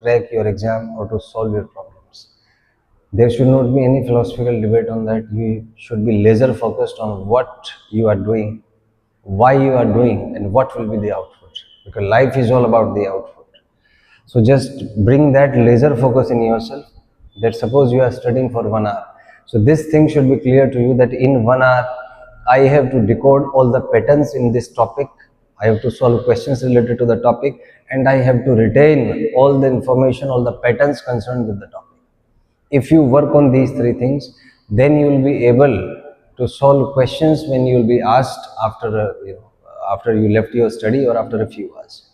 crack your exam or to solve your problems. There should not be any philosophical debate on that. You should be laser focused on what you are doing, why you are doing, and what will be the output. Because life is all about the output. So just bring that laser focus in yourself. That suppose you are studying for 1 hour. So this thing should be clear to you that in 1 hour, I have to decode all the patterns in this topic. I have to solve questions related to the topic, and I have to retain all the information, all the patterns concerned with the topic. If you work on these three things, then you will be able to solve questions when you will be asked after you left your study or after a few hours.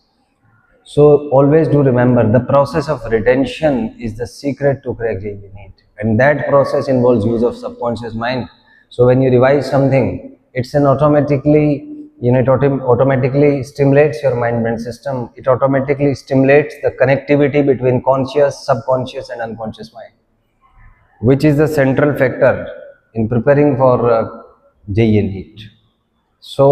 So always do remember, the process of retention is the secret to crack jee-neet, and that process involves use of subconscious mind. So when you revise something, it's an automatically, it automatically stimulates your mind-brain system. It automatically stimulates the connectivity between conscious, subconscious, and unconscious mind, which is the central factor in preparing for jee-neet. So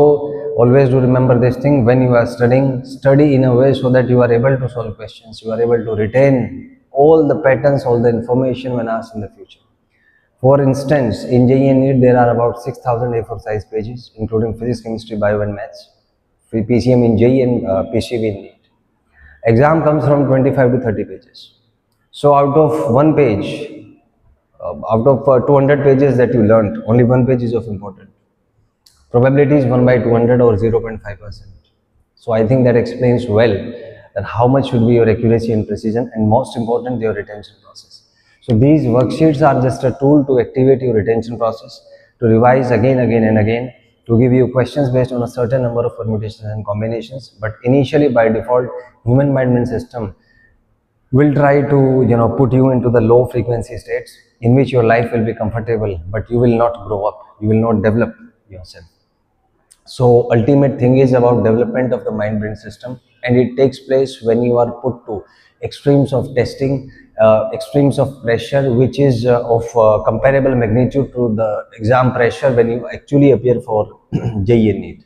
always do remember this thing: when you are studying, study in a way so that you are able to solve questions, you are able to retain all the patterns, all the information when asked in the future. For instance, in jee-neet there are about 6,000 A4 size pages, including physics, chemistry, bio and maths. Free PCM in JEE and PCB in NEET. Exam comes from 25 to 30 pages. So out of one page, out of 200 pages that you learned, only one page is of importance. Probability is 1 by 200 or 0.5%. So I think that explains well that how much should be your accuracy and precision, and most important, your retention process. So these worksheets are just a tool to activate your retention process, to revise again and again, to give you questions based on a certain number of permutations and combinations. But initially, by default, human mind system will try to put you into the low frequency states in which your life will be comfortable, but you will not grow up, you will not develop yourself. So ultimate thing is about development of the mind brain system, and it takes place when you are put to extremes of testing, extremes of pressure, which is of comparable magnitude to the exam pressure when you actually appear for JEE and NEET.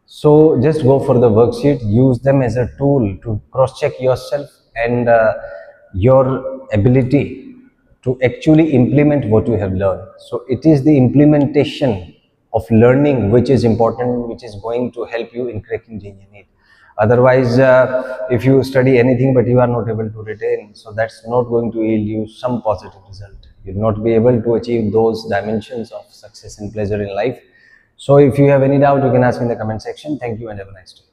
So just go for the worksheet, use them as a tool to cross check yourself and your ability to actually implement what you have learned. So it is the implementation of learning which is important, which is going to help you in cracking JEE and NEET. Otherwise, if you study anything but you are not able to retain, so that's not going to yield you some positive result. You will not be able to achieve those dimensions of success and pleasure in life. So if you have any doubt, you can ask in the comment section. Thank you and have a nice day.